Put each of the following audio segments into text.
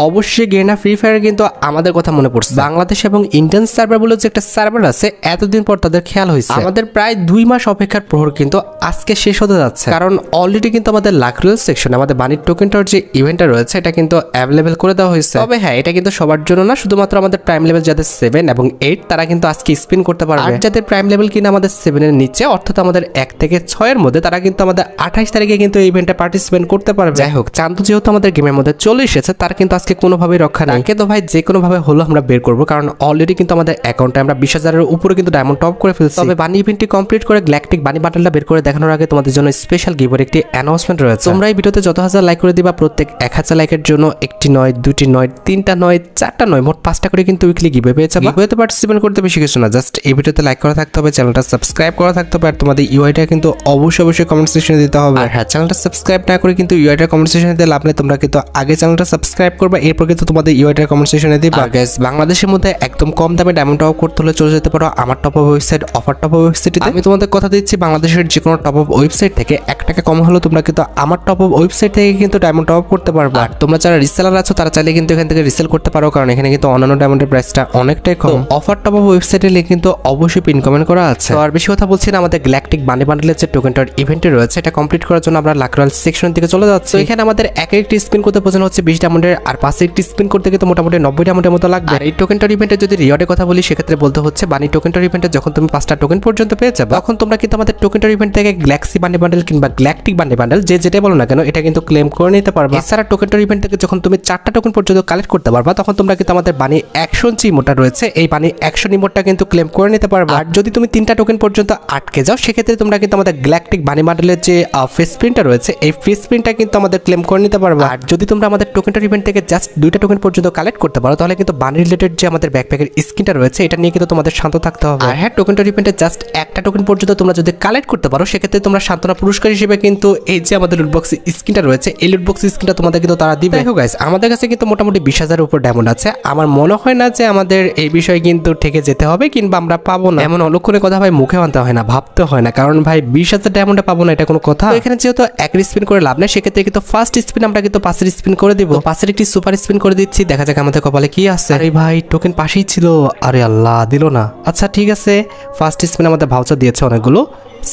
অবশ্যই Garena free fire কিন্তু আমাদের কথা মনে পড়ছে। বাংলাদেশ এবং ইন্ডিয়ান সার্ভার বলে যে একটা সার্ভার আছে, এতদিন পর তাদের খেয়াল হয়েছে। আমাদের প্রায় 2 মাস অপেক্ষার প্রহর কিন্তু আজকে শেষ হতে যাচ্ছে, কারণ অলরেডি কিন্তু আমাদের লাকরুয়েল সেকশনে আমাদের বাণিজ্য টোকেনটার যে ইভেন্টটা রয়েছে এটা কিন্তু অ্যাভেলেবেল করে দেওয়া হয়েছে। তবে হ্যাঁ, এটা কিন্তু সবার জন্য না, শুধুমাত্র আমাদের প্রাইম লেভেল যাদের 7 এবং 8 তারা কিন্তু আজকে স্পিন করতে পারবে। আর যাদের প্রাইম লেভেল কিনা আমাদের 7 এর নিচে, অর্থাৎ আমাদের 1 থেকে 6 এর মধ্যে, তারা কিন্তু আমাদের 28 তারিখে কিন্তু এই ইভেন্টে পার্টিসিপেট করতে পারবে। যাই হোক, চান্দু যেহেতু আমাদের গেমের মধ্যে চলে এসেছে, তার কিন্তু আজকে কোনোভাবেই রক্ষা নেই। তো ভাই যে কোনো ভাবে হলো আমরা বের করবো, কারণ অলরেডি কিন্তু আমাদের অ্যাকাউন্টে আমরা 20,000 এর উপরে কিন্তু ডায়মন্ড টপ করে ফেলছি। তবে বানি ইভেন্টটি কমপ্লিট করে গ্যালাকটিক বানি বান্ডেলটা বের করে দেখানোর আগে তোমাদের জন্য স্পেশাল গিভের একটি অ্যানাউন্সমেন্ট রয়েছে। তোমরা এই ভিডিওতে যত হাজার লাইক করে দিবা, প্রত্যেক 1000 লাইকের জন্য একটি নয়, দুটি নয়, তিনটা নয়, চারটা নয়, মোট 5টা করে কিন্তু উইকলি গিভে পেয়ে যাবে। গিভেতে পার্টিসিপেট করতে বেশি কিছু না, জাস্ট এই ভিডিওতে লাইক করা থাকতে হবে, চ্যানেলটা সাবস্ক্রাইব করা থাকতে হবে, আর তোমাদের ইউআইটা কিন্তু অবশ্যই কমেন্ট সেকশনে দিতে হবে। আর হ্যাঁ, চ্যানেলটা সাবস্ক্রাইব না করে কিন্তু ইউআইটা কমেন্ট সেকশনে দিতে লাভ নেই। তোমরা কিন্তু আগে চ্যানেলটা সাবস্ক্রাইব করবে, এরপর কিন্তু তোমাদের ইউআইটা কমেন্ট সেকশনে দিবা। গাইস, বাংলাদেশের মধ্যে একদম কম দামে ডায়মন্ড টপ করতে হলে চলে যেতে পারো আমার top up website offer top up ওয়েবসাইটে। আমি তোমাদের কথা দিচ্ছি, বাংলাদেশের যে কোনো টপ আপ ওয়েবসাইট থেকে 1 টাকা কম হলেও তোমরা কিন্তু আমার টপ আপ ওয়েবসাইট থেকে কিন্তু ডায়মন্ড টপ আপ করতে পারবে। আর তোমরা যারা রিসেলার আছো তারা চাইলে কিন্তু এখান থেকে রিসেল করতে পারো, কারণ এখানে কিন্তু অন্যান্য ডায়মন্ডের প্রাইসটা অনেকটাই কম। অফার টপ আপ ওয়েবসাইটের লিংক কিন্তু অবশ্যই পিন কমেন্ট করা আছে। তো আর বেশি কথা বলছি না, আমাদের গ্যালাকটিক বানি বান্ডেলের যে টোকেনটার ইভেন্টে রয়েছে এটা কমপ্লিট করার জন্য আমরা লাকরয়েল সেকশন থেকে চলে যাচ্ছি। তো এখানে আমাদের একটি স্পিন করতে প্রয়োজন হচ্ছে 20 ডায়মন্ডের, আর 5টি স্পিন করতে কিন্তু মোটামুটি 90 ডায়মন্ডের মতো লাগবে। আর এই টোকেনটার ইভেন্টে যদি রিওয়ার্ডের কথা বলি, সেক্ষেত্রে বলতে হচ্ছে বানি টোকেনটার ইভেন্টে যখন তুমি 5টা টোকেন পর্যন্ত পেয়ে যাবে, তখন তোমরা কিন্তু আমাদের টোকেনটার ইভেন্ট থেকে গ্যালাক্সি বানি বান্ডেল কিংবা গ্যালাকটিক বানি বান্ডেল যেটা বলো না কেন, এটা কিন্তু ক্লেম করে নিতে পারবে। এছাড়া টোকেনটার ইভেন্ট থেকে যখন তুমি 4টা টোকেন পর্যন্ত কালেক্ট করতে পারবা, তখন তোমরা কিন্তু আমাদের বানি অ্যাকশন যে ইমোটটা রয়েছে, এই বানি অ্যাকশন ইমোটটা কিন্তু ক্লেম করে নিতে পারবে। আর যদি তুমি 3টা টোকেন পর্যন্ত আটকে যাও, সেক্ষেত্রে তোমরা কিন্তু আমাদের গ্যালাকটিক বানি বান্ডেলের যে ফেস প্রিন্টটা রয়েছে, এই ফেস প্রিন্টটা কিন্তু আমাদের ক্লেম করে নিতে পারবে। আর যদি তোমরা আমাদের টোকেনটার ইভেন্ট থেকে জাস্ট 2টা টোকেন পর্যন্ত কালেক্ট করতে পারো, তাহলে কিন্তু বানি রিলেটেড যে আমাদের ব্যাকপ্যাকের স্কিনটা রয়েছে, এটা নিয়ে কিন্তু তোমাদের শান্ত থাকতে হবে। আর হ্যাঁ, টোকেনটার ইভেন্টে জাস্ট 1টা টোকেন পর্যন্ত তোমরা যদি কালেক্ট করতে পারো, সেক্ষেত্রে তোমরা সান্ত্বনা পুরস্কার হিসেবে কিন্তু এই যে আমাদের লুটবক্স স্কিনটা রয়েছে, এই লুটবক্স স্কিনটা তোমাদের কিন্তু তারা দিবে। দেখো গাইস, আমাদের কাছে কিন্তু মোটামুটি 20,000 উপর ডায়মন্ড আছে। আমার মনে হয় না যে আমাদের এই বিষয়ে কিন্তু ঠেকে যেতে হবে কিংবা আমরা পাবো না, এমন অলক্ষণে কথা ভাই মুখে আনতে হয় না, ভাবতে হয় না, কারণ ভাই 20,000 ডায়মন্ডে পাবো না এটা কোনো কথা। এখানে যেহেতু 1 স্পিন করে লাভ নেই, সেক্ষেত্রে কিন্তু ফার্স্ট স্পিন আমরা কিন্তু 5 স্পিন করে দিব। 5 একটি সুপার স্পিন করে দিচ্ছি, দেখা যাক আমাদের কপালে কি আছে। আরে ভাই, টোকেন পাশেই ছিল, আরে আল্লাহ, দিল না। আচ্ছা ঠিক আছে, ফার্স্ট স্পিন আমাদের ভাউচার দিয়েছে অনেকগুলো।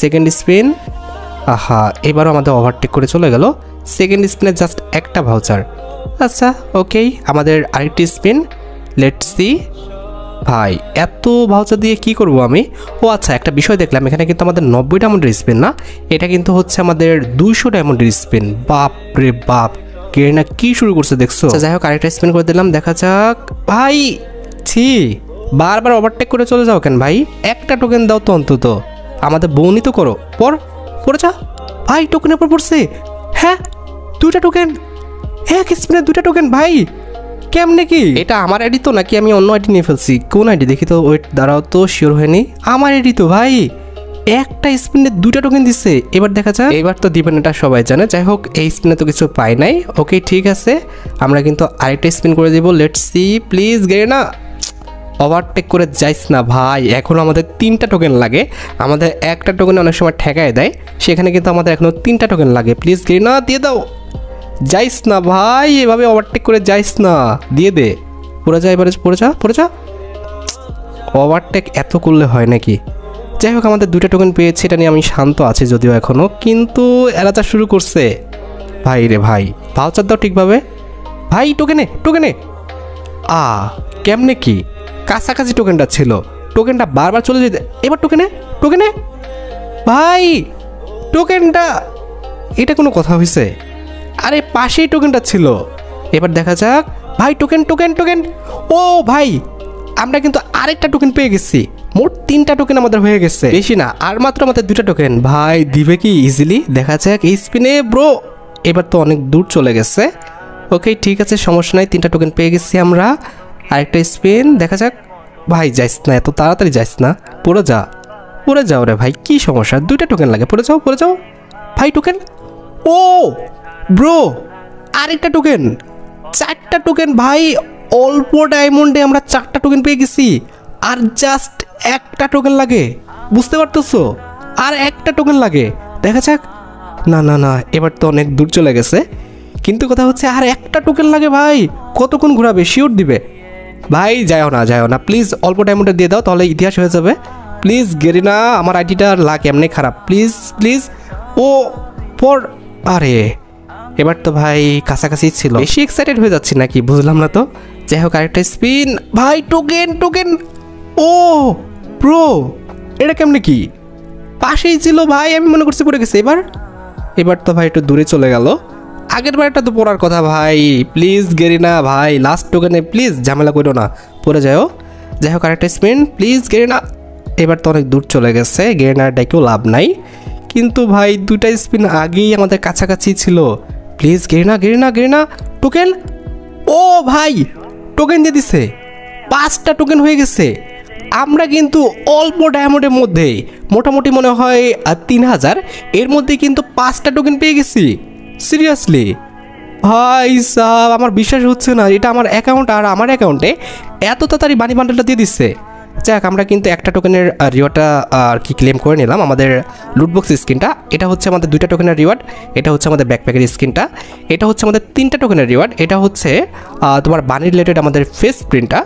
সেকেন্ড স্পিন, আহা, এবারও আমাদের ওভারটেক করে চলে গেল। সেকেন্ড স্পিনে জাস্ট একটা ভাউচার। আচ্ছা ওকেই, আমাদের আরেকটি স্পিন, লেটস সি। ভাই, এত ভাউচার দিয়ে কি করব আমি? ও আচ্ছা, একটা বিষয় দেখলাম, এখানে কিন্তু আমাদের 90 ডায়মন্ডের স্পিন না, এটা কিন্তু হচ্ছে আমাদের 200 ডায়মন্ডের স্পিন। বাপ রে বাপ, গেরিনা কি শুরু করছে দেখছো। যাই হোক, আরেকটা স্পিন করে দিলাম, দেখা যাক। ভাই ছি, বারবার ওভারটেক করে চলে যাও কেন ভাই? একটা টোকেন দাও তো অন্তত, আমাদের বউনি তো করো। পড়ে যা ভাই, টোকেনের পর পড়ছে। হ্যাঁ, 2টা টোকেন, 1 স্পিনে 2টা টোকেন। ভাই কেমনে কি? এটা আমার আইডি তো নাকি আমি অন্য আইডি নিয়ে ফেলছি? কোন আইডি দেখি তো, ওয়েট দাঁড়াও তো, শিওর হয়নি। আমার আইডি তো ভাই, একটা স্পিনে 2টা টোকেন দিচ্ছে। এবার দেখা যাক, এবার তো দিবেন, এটা সবাই জানে। যাই হোক, এই স্পিনে তো কিছু পাই নাই। ওকে ঠিক আছে, আমরা কিন্তু আরেকটা স্পিন করে দিব। Let's see, please Garena overtake করে যাইস না ভাই। এখনো আমাদের 3টা টোকেন লাগে, আমাদের একটা টোকেন অনেক সময় ঠেকায় দেয়, সেখানে কিন্তু আমাদের এখনো 3টা টোকেন লাগে। প্লিজ গেরিনা দিয়ে দাও, যাইস না ভাই, এভাবে ওভারটেক করে যাইস না, দিয়ে দে। পড়ে যা, এবারে পড়ে যা। ওভারটেক এত করলে হয় নাকি? যাই হোক, আমাদের 2টা টোকেন পেয়েছি, এটা নিয়ে আমি শান্ত আছি যদিও এখনো, কিন্তু এরা যা শুরু করছে ভাই রে ভাই। ভাউচার দাও ঠিকভাবে ভাই, টোকেনে কেমনে কি? কাছাকাছি টোকেনটা ছিল, টোকেনটা বারবার চলে যেতে। এবার টোকেনে ভাই, টোকেনটা, এটা কোনো কথা হয়েছে? আরে পাশেই টোকেনটা ছিল। এবার দেখা যাক ভাই, টোকেন। ও ভাই, আমরা কিন্তু আরেকটা টোকেন পেয়ে গেছি। মোট 3টা টোকেন আমাদের হয়ে গেছে, বেশি না, আর মাত্র আমাদের 2টা টোকেন। ভাই দিবে কি ইজিলি? দেখা যাক এই স্পিনে। ব্রো, এবার তো অনেক দূর চলে গেছে। ওকে ঠিক আছে, সমস্যা নাই, 3টা টোকেন পেয়ে গেছি আমরা। আরেকটা স্পিন, দেখা যাক। ভাই যাইস না, এত তাড়াতাড়ি যাইস না, পড়ে যাও রে ভাই, কি সমস্যা? 2টা টোকেন লাগে, পড়ে যাও ভাই। টোকেন, ও ব্রো, আরেকটা টোকেন, 4টা টোকেন ভাই। অল্প ডায়মন্ডে আমরা 4টা টোকেন পেয়ে গেছি, আর জাস্ট একটা টোকেন লাগে, বুঝতে পারতেছো? আর একটা টোকেন লাগে, দেখা যাক। না, এবার তো অনেক দূর চলে গেছে, কিন্তু কথা হচ্ছে আর একটা টোকেন লাগে ভাই, কতক্ষণ ঘোরাবে, শিওর দিবে ভাই। যাও না প্লিজ, অল্প ডায়মন্ডে দিয়ে দাও, তাহলে ইতিহাস হয়ে যাবে। প্লিজ গেরিনা, আমার আইডিটার লাগ এমনি খারাপ, প্লিজ। ও পর, আরে এবার তো ভাই কাছাকাছি ছিল, বেশি এক্সাইটেড হয়ে যাচ্ছি নাকি বুঝলাম না তো। যাই হোক আরেকটা স্পিন ভাই, টোকেন। ও ব্রো, এটা কেমনে কি পাশেই ছিল ভাই, আমি মনে করছি পড়ে গেছে। এবার তো ভাই একটু দূরে চলে গেল। আগের বারটা তো পড়ার কথা ভাই। প্লিজ গেরিনা ভাই, লাস্ট টোকেনে প্লিজ ঝামেলা করো না, পড়ে যাও। যাই হোক আরেকটা স্পিন প্লিজ গেরিনা। এবার তো অনেক দূর চলে গেছে, গেরিনার ডাকেও লাভ নাই। কিন্তু ভাই দুইটা স্পিন আগেই আমাদের কাছাকাছি ছিল। Please Garena token. ও ভাই টোকেন দিয়ে দিছে, 5টা টোকেন হয়ে গেছে। আমরা কিন্তু অল্প ডায়মন্ডের মধ্যে, মোটামুটি মনে হয় 3000 এর মধ্যে কিন্তু 5টা টোকেন পেয়ে গেছি। সিরিয়াসলি ভাই সাহেব, আমার বিশ্বাস হচ্ছে না, এটা আমার অ্যাকাউন্ট আর আমার অ্যাকাউন্টে এত তাড়াতাড়ি বানি বান্ডেলটা দিয়ে দিচ্ছে। যাক আমরা কিন্তু একটা টোকেনের রিওয়ার্ডটা আর কি ক্লেম করে নিলাম, আমাদের লুটবক্স স্কিনটা। এটা হচ্ছে আমাদের 2টা টোকেনের রিওয়ার্ড, এটা হচ্ছে আমাদের ব্যাকপ্যাকের স্কিনটা, এটা হচ্ছে আমাদের 3টা টোকেনের রিওয়ার্ড, এটা হচ্ছে তোমার বানি রিলেটেড আমাদের ফেস প্রিন্টটা।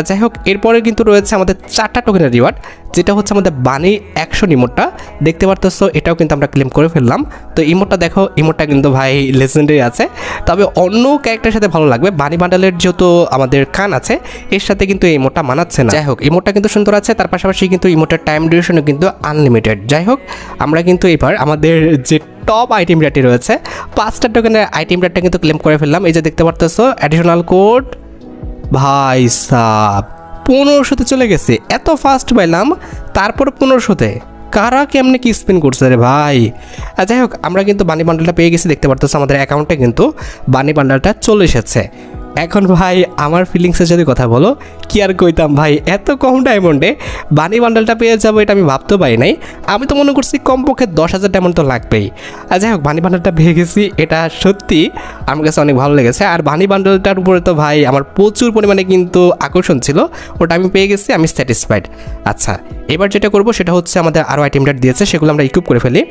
যাই হোক এরপরে কিন্তু রয়েছে আমাদের 4টা টোকেনের রিওয়ার্ড, যেটা হচ্ছে আমাদের বানি অ্যাকশন ইমোটটা, দেখতে পারতেছো এটাও কিন্তু আমরা ক্লেম করে ফেললাম। তো ইমোটটা দেখো, ইমোটটা কিন্তু ভাই লেজেন্ডারি আছে, তবে অন্য ক্যারেক্টারের সাথে ভালো লাগবে। বানি বান্ডেলের যেহেতু আমাদের কান আছে, এর সাথে কিন্তু এই ইমোটটা মানাচ্ছে না। যাই হোক ইমোটটা কিন্তু সুন্দর আছে, তার পাশাপাশি কিন্তু ইমোটের টাইম ডিউরেশনও কিন্তু আনলিমিটেড। যাই হোক আমরা কিন্তু এবার আমাদের যে টপ আইটেম রেটে রয়েছে 5টা টোকেনের আইটেম রেটটা কিন্তু ক্লেম করে ফেললাম। এই যে দেখতে পারতেছো অ্যাডিশনাল কোড ভাই সাব 1500-তে চলে গেছে, এত ফাস্ট পাইলাম। তারপর 1500-তে কারা কেমনে কি স্পিন করছে রে ভাই। যাই হোক আমরা কিন্তু বানি বান্ডেলটা পেয়ে গেছি, দেখতে পারতেছো আমাদের অ্যাকাউন্টে কিন্তু বানি বান্ডেলটা চলে এসেছে। এখন ভাই আমার ফিলিংসের যদি কথা বলো, কি আর কইতাম ভাই, এত কম ডায়মন্ডে বানি বান্ডেলটা পেয়ে যাবো এটা আমি ভাবতেও পারি নাই। আমি তো মনে করছি কমপক্ষে 10,000 ডায়মন্ড তো লাগবেই। যাই হোক বানি বান্ডেলটা পেয়ে গেছি, এটা সত্যি আমার কাছে অনেক ভালো লেগেছে। আর বানি বান্ডেলটার উপরে তো ভাই আমার প্রচুর পরিমাণে কিন্তু আকর্ষণ ছিল, ওটা আমি পেয়ে গেছি, আমি স্যাটিসফাইড। আচ্ছা এবার যেটা করবো সেটা হচ্ছে আমাদের আরও আইটেম রেট দিয়েছে, সেগুলো আমরা ইকুইপ করে ফেলি।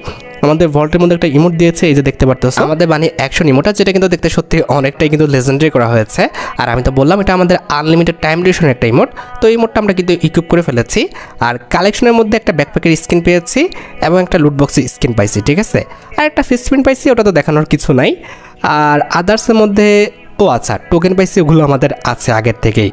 আমাদের ভল্টের মধ্যে একটা ইমোট দিয়েছে, এই যে দেখতে পারতেছো আমাদের বানি অ্যাকশন ইমোটটা, যেটা কিন্তু দেখতে সত্যি অনেকটাই কিন্তু লেজেন্ডারি করা হয়েছে। আর আমি তো বললাম এটা আমাদের আনলিমিটেড টাইম ডিউরেশনের একটা ইমোট, তো এই ইমোটটা আমরা কিন্তু ইকুইপ করে ফেলেছি। আর কালেকশনের মধ্যে একটা ব্যাকপ্যাকের স্কিন পেয়েছি এবং একটা লুটবক্সের স্কিন পাইছি, ঠিক আছে। আর একটা ফেস প্রিন্ট পাইছি, ওটা তো দেখানোর কিছু নাই। আর আদার্সের মধ্যে ও আচ্ছা টোকেন পাইছি, ওগুলো আমাদের আছে আগের থেকেই।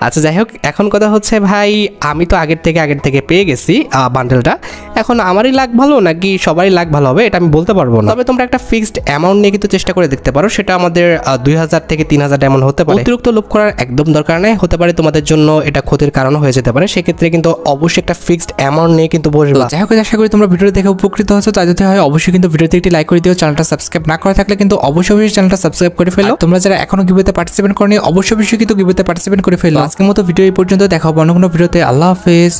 আচ্ছা যাই হোক এখন কথা হচ্ছে ভাই, আমি তো আগের থেকে পেয়ে গেছি বান্ডেলটা। এখন আমারই লাক ভালো নাকি সবারই লাক ভালো হবে এটা আমি বলতে পারবো না, তবে তোমরা একটা ফিক্সড অ্যামাউন্ট নিয়ে কিন্তু চেষ্টা করে দেখতে পারো। সেটা আমাদের 2000 থেকে 3000 ডায়মন্ড হতে পারে। অতিরিক্ত লোভ করার একদম দরকার নেই, হতে পারে তোমাদের জন্য এটা ক্ষতির কারণ হয়ে যেতে পারে। সেক্ষেত্রে কিন্তু অবশ্যই একটা ফিক্সড অ্যামাউন্ট নিয়ে কিন্তু বসবে। যাই হোক আশা করি তোমরা ভিডিও দেখে উপকৃত হচ্ছো, তাই যদি হয় অবশ্যই কিন্তু ভিডিওতে একটি লাইক করে দিও। চ্যানেলটা সাবস্ক্রাইব না করে থাকলে কিন্তু অবশ্যই চ্যানেলটা সাবস্ক্রাইব করে ফেলো। তোমরা যারা এখনো গিভওয়েতে পার্টিসিপেট করনি অবশ্যই কিন্তু গিভওয়েতে পার্টিসিপেট করে ফেলো। আজকের মতো ভিডিও এই পর্যন্ত, দেখা হবে অন্য কোনো ভিডিওতে। আল্লাহ হাফেজ।